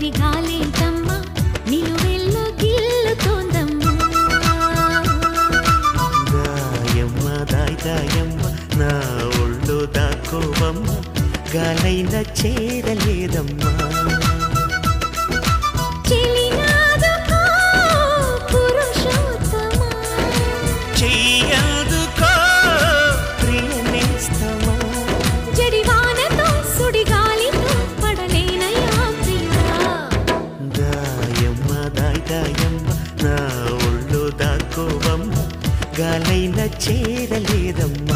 సరిగాలేంటమ్మా నిలువెల్లు గిల్లుతోందమ్మా దాయమ్మ దాయమ్మ నా ఒళ్ళు దాకోవమ్మ గాలైన చేరలేదమ్మా గాలైన చేరలేదమ్మా